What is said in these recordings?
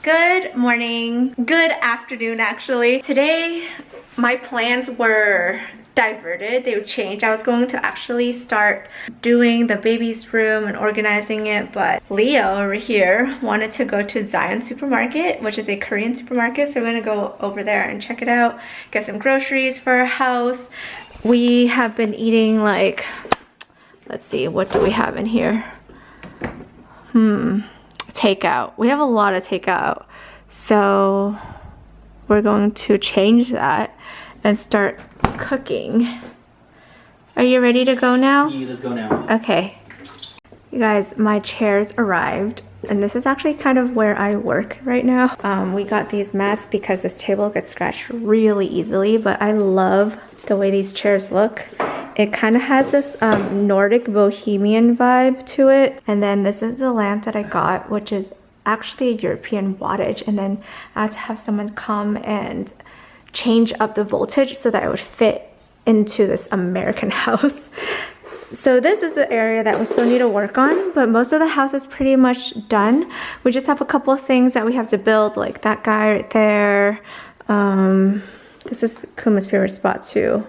Good morning, good afternoon actually. Today my plans were diverted, they would change. I was going to actually start doing the baby's room and organizing it, but Leo over here wanted to go to Zion Supermarket, which is a Korean supermarket, so we're gonna go over there and check it out, get some groceries for our house. We have been eating like, let's see, what do we have in here? Takeout. We have a lot of takeout, so we're going to change that and start cooking. Are you ready to go now? Yeah, let's go now. Okay. You guys, my chairs arrived, and this is actually kind of where I work right now. We got these mats because this table gets scratched really easily, but I love the way these chairs look. It kind of has this Nordic bohemian vibe to it. And then this is the lamp that I got, which is actually a European wattage. And then I had to have someone come and change up the voltage so that it would fit into this American house. So this is an area that we still need to work on, but most of the house is pretty much done. We just have a couple of things that we have to build, like that guy right there. This is Kuma's favorite spot too.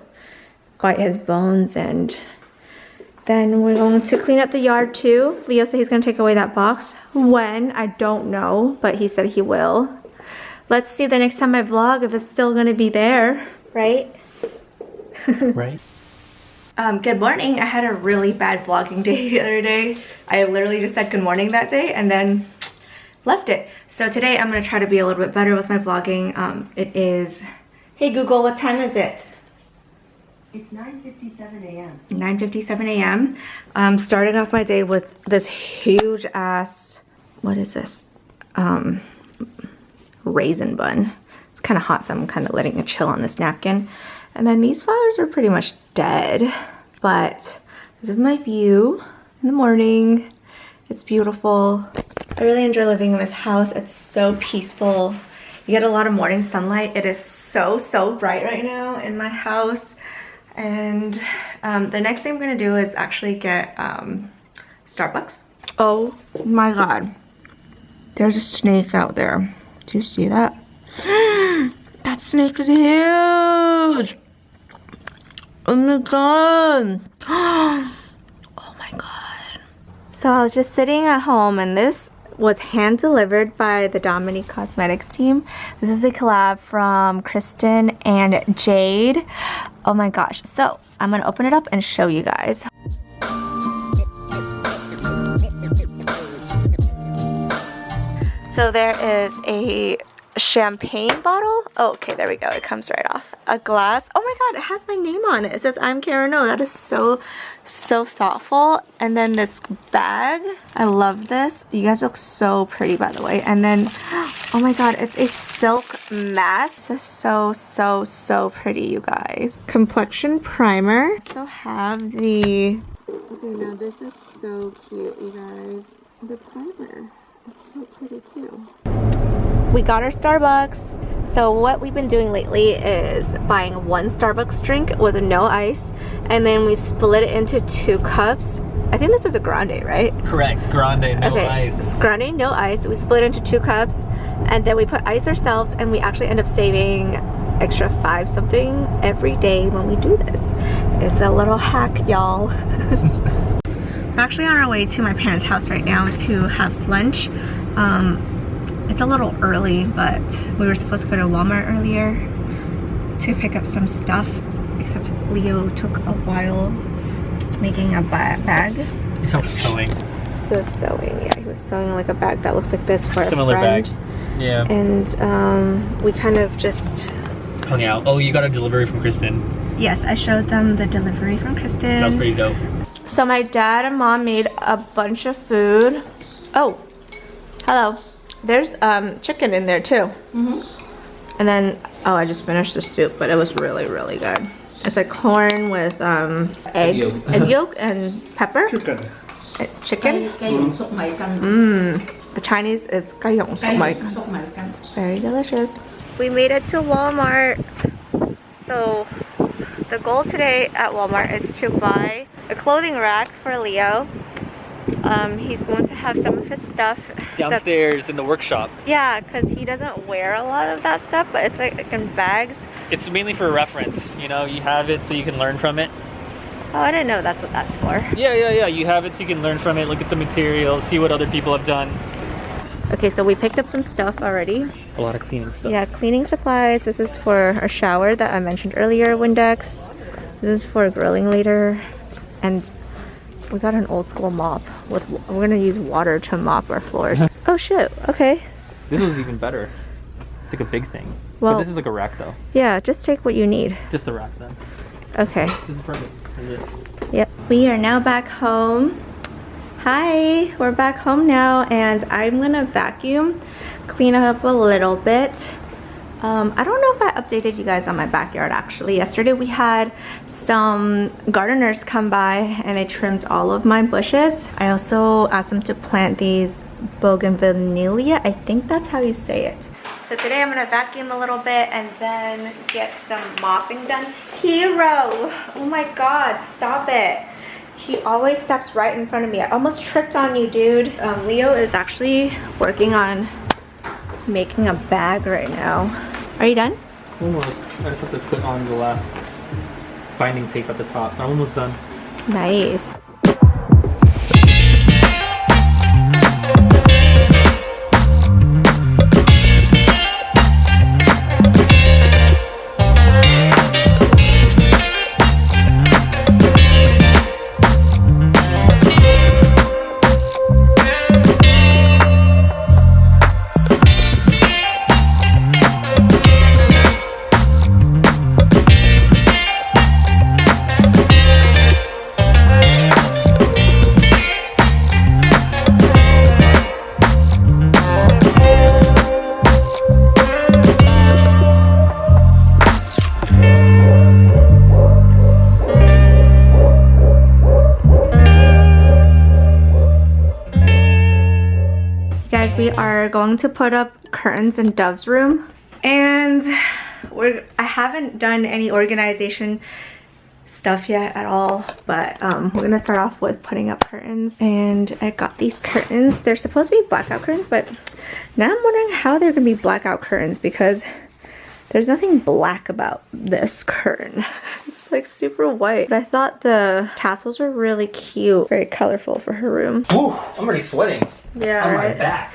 Got his bones, and then we're going to clean up the yard too. Leo said he's gonna take away that box. When? I don't know, but he said he will. Let's see the next time I vlog if it's still gonna be there, right? Right. Good morning. I had a really bad vlogging day the other day. I literally just said good morning that day and then left it. So today I'm gonna try to be a little bit better with my vlogging. It is, hey Google, what time is it? It's 9:57 a.m. 9:57 a.m. I'm starting off my day with this huge ass, what is this? Raisin bun. It's kind of hot, so I'm kind of letting it chill on this napkin. And then these flowers are pretty much dead, but this is my view in the morning. It's beautiful. I really enjoy living in this house. It's so peaceful. You get a lot of morning sunlight. It is so bright right now in my house. And the next thing I'm gonna do is actually get Starbucks. Oh my god. There's a snake out there. Do you see that? That snake is huge! Oh my god! Oh my god. So I was just sitting at home, and this was hand delivered by the Dominique Cosmetics team. This is a collab from Kristen and Jade. Oh my gosh. So I'm gonna open it up and show you guys. So there is a champagne bottle. Oh, okay, there we go. It comes right off. A glass. Oh my god, it has my name on it. It says IAMKARENO. That is so thoughtful. And then this bag. I love this. You guys look so pretty, by the way. And then, oh my god, it's a silk mask. It's so pretty, you guys. Complexion primer. Also have the, okay, now this is so cute, you guys. The primer. It's so pretty too. We got our Starbucks. So what we've been doing lately is buying one Starbucks drink with no ice, and then we split it into 2 cups. I think this is a grande, right? Correct. Grande, no ice. Grande, no ice. We split it into 2 cups, and then we put ice ourselves, and we actually end up saving extra 5 something every day when we do this. It's a little hack, y'all. We're actually on our way to my parents' house right now to have lunch. It's a little early, but we were supposed to go to Walmart earlier to pick up some stuff, except Leo took a while making a bag. I was sewing. He was sewing, yeah. He was sewing like a bag that looks like this for similar a friend. Bag. Yeah. And we kind of just hung out. Oh, you got a delivery from Kristen. Yes, I showed them the delivery from Kristen. That was pretty dope. So my dad and mom made a bunch of food. Oh, hello. There's chicken in there too. And then, oh, I just finished the soup, but it was really good. It's like corn with egg yolk and pepper. Chicken. The Chinese is 雞蓉粟米羹. Very delicious. We made it to Walmart. So the goal today at Walmart is to buy a clothing rack for Leo, He's going to have some of his stuff Downstairs in the workshop. yeah, because he doesn't wear a lot of that stuff, but it's like in bags. It's mainly for reference, you know, you have it so you can learn from it. Oh, I didn't know that's what that's for. Yeah, you have it so you can learn from it, look at the materials, see what other people have done. Okay, so we picked up some stuff already. A lot of cleaning stuff. Yeah, cleaning supplies. This is for our shower that I mentioned earlier, Windex. This is for grilling later. And we got an old school mop. We're gonna use water to mop our floors. Oh shit, okay. This was even better. It's like a big thing. Well, but this is like a rack though. Yeah, just take what you need. Just the rack then. Okay. This is perfect. This is it. Yep. We are now back home. Hi, we're back home now, and I'm gonna vacuum, clean up a little bit. I don't know if I updated you guys on my backyard actually. Yesterday we had some gardeners come by and they trimmed all of my bushes. I also asked them to plant these bougainvillea. I think that's how you say it. So today I'm gonna vacuum a little bit and then get some mopping done. Hero! Oh my god, stop it. He always steps right in front of me. I almost tripped on you, dude. Leo is actually working on making a bag right now. Are you done? Almost. I just have to put on the last binding tape at the top. I'm almost done. Nice. Guys, we are going to put up curtains in Dove's room, and I haven't done any organization stuff yet at all, but we're gonna start off with putting up curtains. And I got these curtains. They're supposed to be blackout curtains, but now I'm wondering how they're gonna be blackout curtains because there's nothing black about this curtain. It's like super white, but I thought the tassels were really cute, very colorful for her room. Ooh, I'm already sweating. Yeah, on right? my back.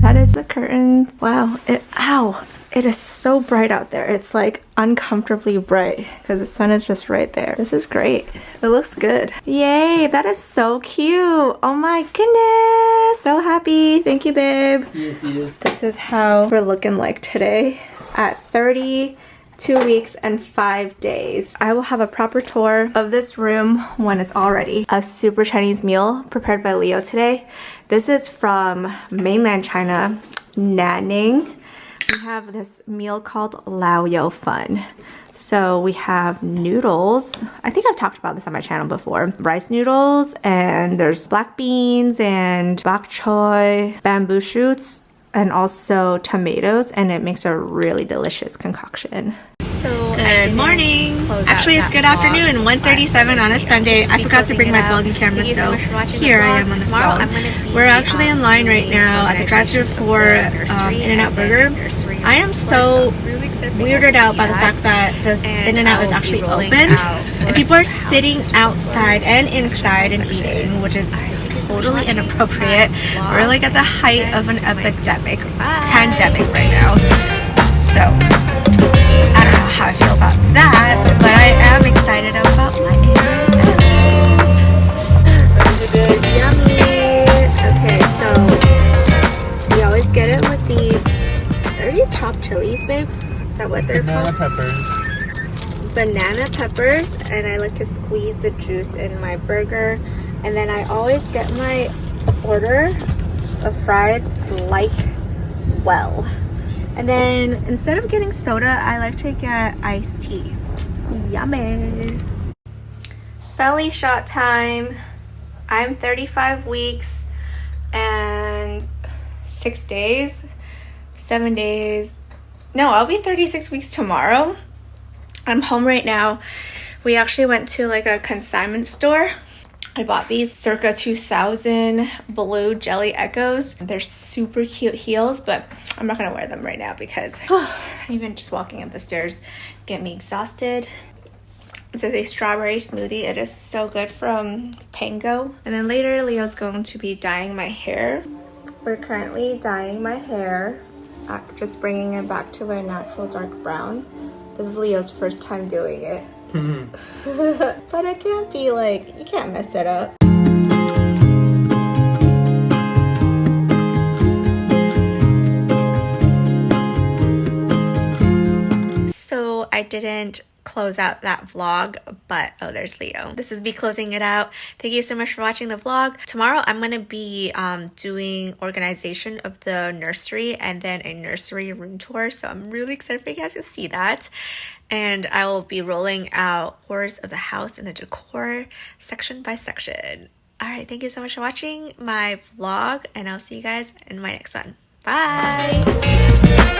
That is the curtain. Wow, ow. It is so bright out there. It's like uncomfortably bright because the sun is just right there. This is great. It looks good. Yay, that is so cute. Oh my goodness. So happy. Thank you, babe. Yes, yes. This is how we're looking like today at 32 weeks and 5 days. I will have a proper tour of this room when it's all ready. A super Chinese meal prepared by Leo today. This is from mainland China, Nanning. We have this meal called Lao Yo Fun. So we have noodles. I think I've talked about this on my channel before. Rice noodles, and there's black beans and bok choy, bamboo shoots, and also tomatoes, and it makes a really delicious concoction. So good morning. Actually, it's good afternoon. 1:37 on a Sunday. I forgot to bring my vlogging camera, so here I am on the phone. We're actually in line right now at the drive-thru for In-N-Out Burger. I am so weirded out by the fact that this In-N-Out is actually open, and people are sitting outside and inside and eating, which is totally inappropriate. We're like at the height of an pandemic right now. So I don't know how I feel about that, but I am excited about my In-N-Out. Yummy. Okay, so we always get it with these. Are these chopped chilies, babe? Is that what they're Banana called? peppers. Banana peppers, and I like to squeeze the juice in my burger. And then I always get my order of fries light well. And then instead of getting soda, I like to get iced tea. Yummy. Belly shot time. I'm 35 weeks and 6 days. 7 days. No, I'll be 36 weeks tomorrow. I'm home right now. We actually went to like a consignment store. I bought these circa 2000 blue Jelly Echoes. They're super cute heels, but I'm not gonna wear them right now because even just walking up the stairs get me exhausted. This is a strawberry smoothie. It is so good from Pango. And then later, Leo's going to be dyeing my hair. We're currently dyeing my hair, just bringing it back to a natural dark brown. This is Leo's first time doing it. But it can't be like, you can't mess it up. So I didn't close out that vlog, but oh, there's Leo. This is me closing it out. Thank you so much for watching the vlog. Tomorrow I'm gonna be doing organization of the nursery and then a nursery room tour, so I'm really excited for you guys to see that. And I will be rolling out tours of the house and the decor section by section. All right, thank you so much for watching my vlog, and I'll see you guys in my next one. Bye.